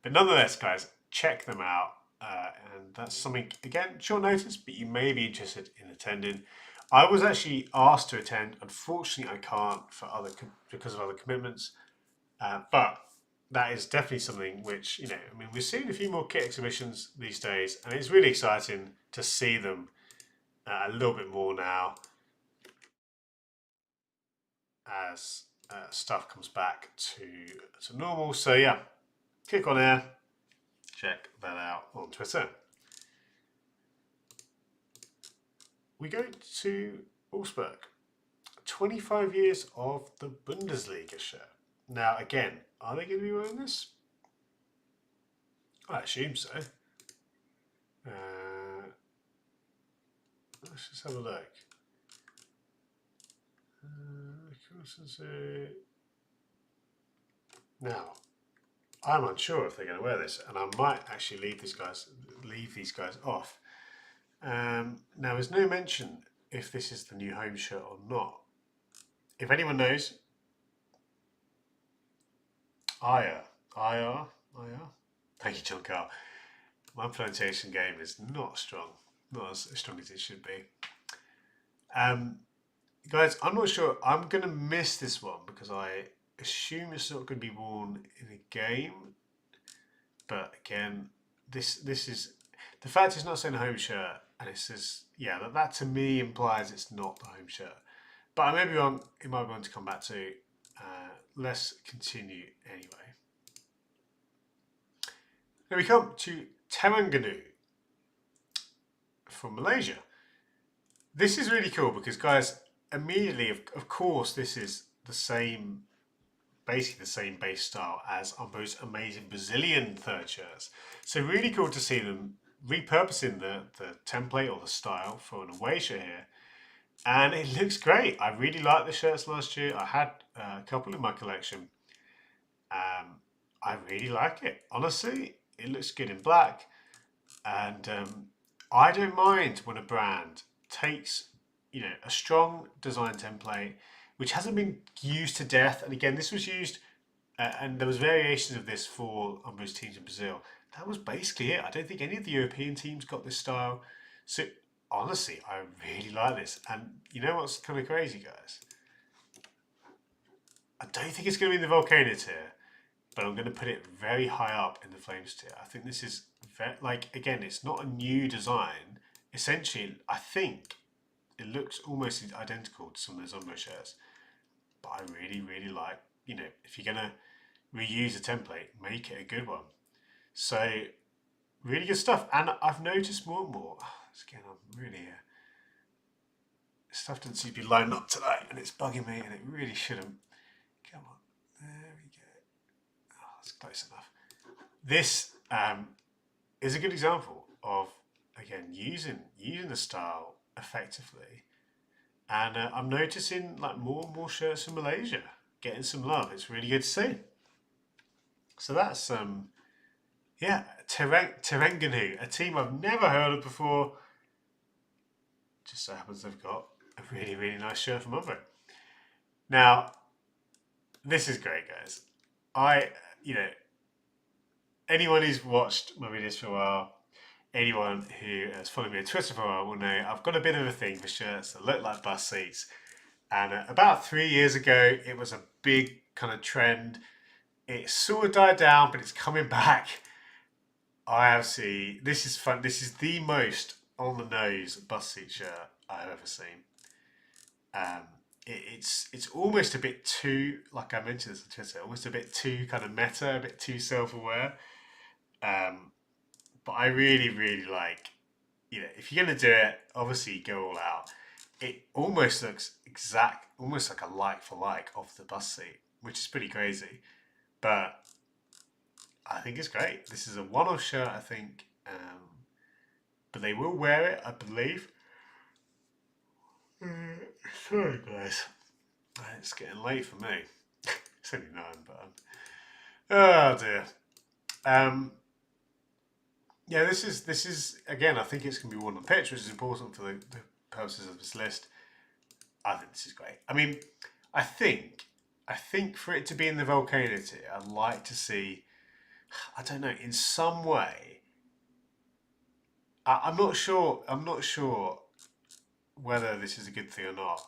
But nonetheless, guys, check them out. And that's something, again, short notice, but you may be interested in attending. I was actually asked to attend. Unfortunately, I can't because of other commitments. But that is definitely something which, we're seeing a few more kit exhibitions these days, and it's really exciting to see them a little bit more now as stuff comes back to normal. So yeah, Kick on Air. Check that out on Twitter. We go to Augsburg. 25 years of the Bundesliga shirt. Now, again, are they going to be wearing this? I assume so. Let's just have a look. Now, I'm unsure if they're going to wear this, and I might actually leave these guys off. Now, there's no mention if this is the new home shirt or not. If anyone knows, IR. Thank you, John Carl. My pronunciation game is not strong, not as strong as it should be. Guys, I'm not sure. I'm going to miss this one because I assume it's not going to be worn in a game. But again, this is the fact it's not saying home shirt, and it says, yeah, that to me implies it's not the home shirt. But I may be wrong. It might be one to come back to. Let's continue anyway. Now we come to Terengganu from Malaysia. This is really cool because, guys, immediately, of course, this is basically the same base style as our most amazing Brazilian third shirts. So really cool to see them repurposing the template or the style for an away shirt here. And it looks great. I really liked the shirts last year. I had a couple in my collection. I really like it. Honestly, it looks good in black. And I don't mind when a brand takes, a strong design template which hasn't been used to death. And again, this was used, and there was variations of this for most teams in Brazil. That was basically it. I don't think any of the European teams got this style. So honestly, I really like this. And you know what's kind of crazy, guys? I don't think it's going to be in the Volcano tier, but I'm going to put it very high up in the Flames tier. I think this is again, it's not a new design. Essentially, I think it looks almost identical to some of those Umbro shirts. But I really, really like, if you're going to reuse a template, make it a good one. So, really good stuff. And I've noticed more and more, again, I'm really, stuff doesn't seem to be lined up today, and it's bugging me, and it really shouldn't. Come on, there we go. Oh, that's close enough. This is a good example of, again, using the style effectively. And I'm noticing more and more shirts from Malaysia getting some love. It's really good to see. So that's yeah, Terenganu, a team I've never heard of before. Just so happens they've got a really, really nice shirt from Umbro. Now, this is great, guys. I, you know, anyone who's watched my videos for a while, anyone who has followed me on Twitter for a while will know I've got a bit of a thing for shirts that look like bus seats. And about 3 years ago, it was a big kind of trend. It sort of died down, but it's coming back. I have seen, this is fun. This is the most on the nose bus seat shirt I've ever seen. Um, it's almost a bit too, like I mentioned this on Twitter, almost a bit too kind of meta, a bit too self-aware. Um, but I really, really like, if you're gonna do it, obviously go all out. It almost looks almost like a like for like of the bus seat, which is pretty crazy. But I think it's great. This is a one-off shirt, I think, but they will wear it, I believe. Sorry, guys. It's getting late for me. It's only 9, but oh dear. Yeah, this is again. I think it's going to be worn on pitch, which is important for the purposes of this list. I think this is great. I mean, I think I think for it to be in the volcano tier, I'd like to see. I don't know, in some way. I'm not sure. I'm not sure whether this is a good thing or not.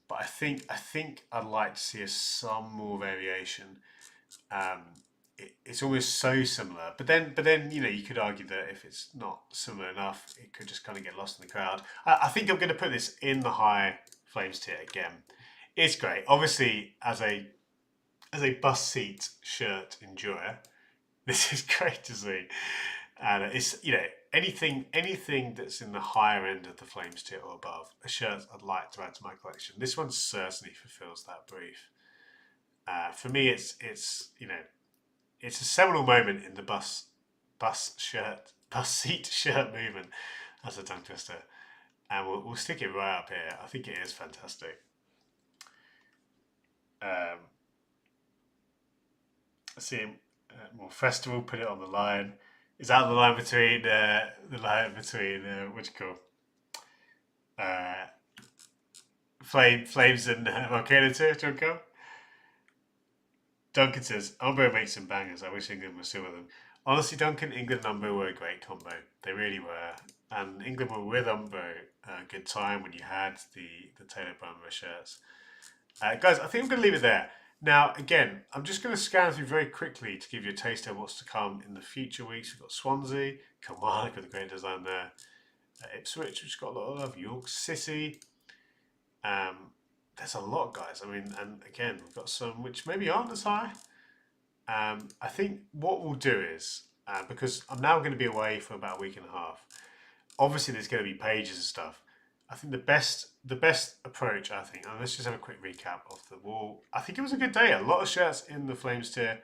But I think I'd like to see some more variation. Um, it's almost so similar, but then you could argue that if it's not similar enough, it could just kind of get lost in the crowd. I think I'm going to put this in the high flames tier again. It's great, obviously as a bus seat shirt enjoyer. This is great to see, and it's anything that's in the higher end of the flames tier or above, a shirt I'd like to add to my collection. This one certainly fulfills that brief. For me, it's a seminal moment in the bus seat shirt movement as a tongue twister, and we'll stick it right up here. I think it is fantastic. Um, See, more festival, put it on the line. Is that the line between what you call uh, flames and volcano too? Junko? Duncan says, Umbo makes some bangers. I wish England was still with them. Honestly, Duncan, England and Umbo were a great combo. They really were. And England were with Umbo a good time when you had the Taylor Bumbo shirts. Guys, I think I'm going to leave it there. Now, again, I'm just going to scan through very quickly to give you a taste of what's to come in the future weeks. We've got Swansea, Kilmarnock with a great design there. Ipswich, which got a lot of love. York City. There's a lot, guys. I mean, and again, we've got some which maybe aren't as high. I think what we'll do is, because I'm now going to be away for about a week and a half, obviously there's going to be pages and stuff. I think the best approach, I think, and let's just have a quick recap of the wall. I think it was a good day. A lot of shirts in the Flames tier.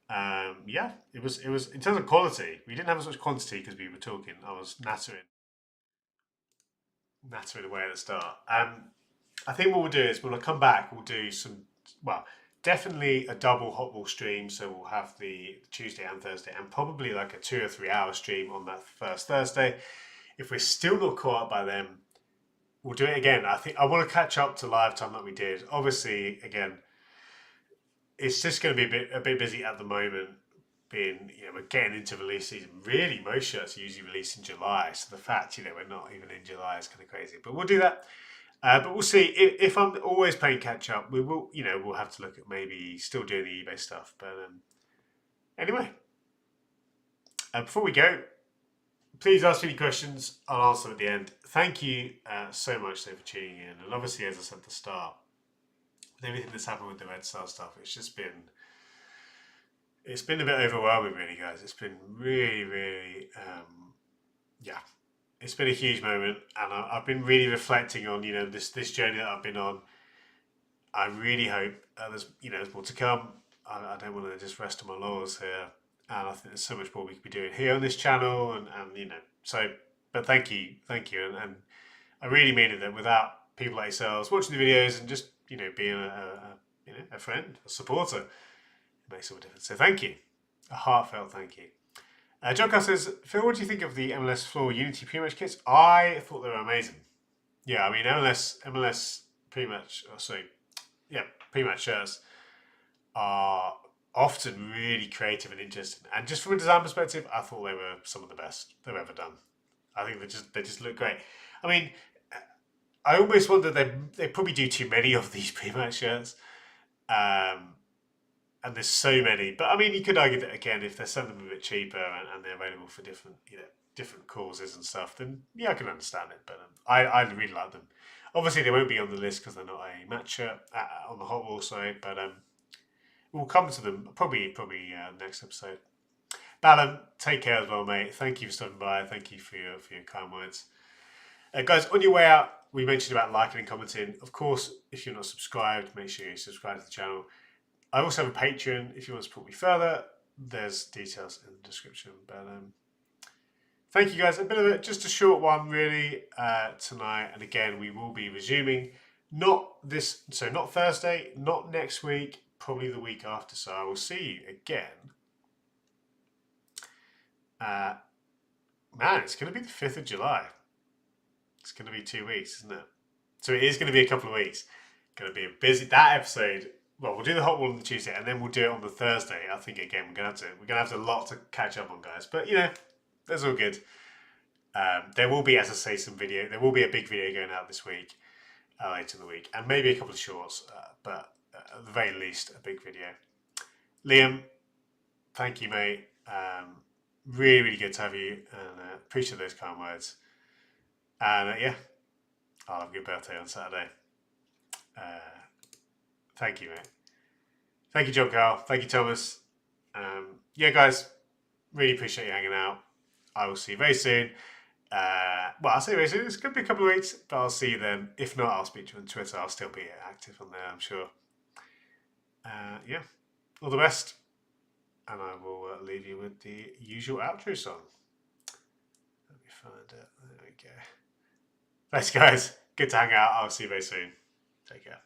Yeah, it was in terms of quality. We didn't have as much quantity because we were talking. I was nattering away at the start. I think what we'll do is when I come back, we'll do well, definitely a double hot ball stream. So we'll have the Tuesday and Thursday, and probably like a 2 or 3 hour stream on that first Thursday. If we're still not caught up by then, we'll do it again. I think I want to catch up to live time like we did. Obviously, again, it's just going to be a bit busy at the moment. We're getting into release season. Really, most shirts are usually released in July. So the fact we're not even in July is kind of crazy. But we'll do that. But we'll see. If I'm always playing catch up, we'll have to look at maybe still doing the eBay stuff. But anyway, before we go, please ask me any questions. I'll answer them at the end. Thank you so much for tuning in. And obviously, as I said at the start, with everything that's happened with the Red Star stuff, it's been a bit overwhelming, really, guys. It's been really, really, yeah. It's been a huge moment, and I've been really reflecting on this journey that I've been on. I really hope there's more to come. I don't want to just rest on my laurels here, and I think there's so much more we could be doing here on this channel, and so. But thank you, and I really mean it that without people like yourselves watching the videos and just being a friend, a supporter, it makes all the difference. So thank you. A heartfelt thank you. John Carr says, Phil, what do you think of the MLS Floor Unity pre-match kits? I thought they were amazing. Yeah, I mean MLS pre-match, pre-match shirts are often really creative and interesting. And just from a design perspective, I thought they were some of the best they've ever done. I think they just look great. I mean, I almost wonder they probably do too many of these pre-match shirts. And there's so many. But I mean, you could argue that again, if they're selling them a bit cheaper and they're available for different causes and stuff, then yeah, I can understand it. But I really like them. Obviously, they won't be on the list because they're not a match shirt on the Hot Wall side. But we'll come to them probably next episode. Ballon, take care as well, mate. Thank you for stopping by. Thank you for your kind words. Guys, on your way out, we mentioned about liking and commenting. Of course, if you're not subscribed, make sure you subscribe to the channel. I also have a Patreon if you want to support me further. There's details in the description. But thank you guys. Just a short one really tonight. And again, we will be resuming. Not Thursday, not next week, probably the week after. So I will see you again. Man, it's going to be the 5th of July. It's going to be 2 weeks, isn't it? So it is going to be a couple of weeks. Going to be a busy, that episode. Well, we'll do the Hot Wall on the Tuesday, and then we'll do it on the Thursday. I think again we're gonna have a lot to catch up on, guys. But that's all good. There will be, as I say, some video. There will be a big video going out this week, later in the week, and maybe a couple of shorts. But at the very least, a big video. Liam, thank you, mate. Really, really good to have you, and appreciate those kind words. And I'll have a good birthday on Saturday. Thank you, mate. Thank you, John Carl. Thank you, Thomas. Guys, really appreciate you hanging out. I will see you very soon. I'll see you very soon. It's going to be a couple of weeks, but I'll see you then. If not, I'll speak to you on Twitter. I'll still be active on there, I'm sure. All the best. And I will leave you with the usual outro song. Let me find it. There we go. Thanks, guys. Good to hang out. I'll see you very soon. Take care.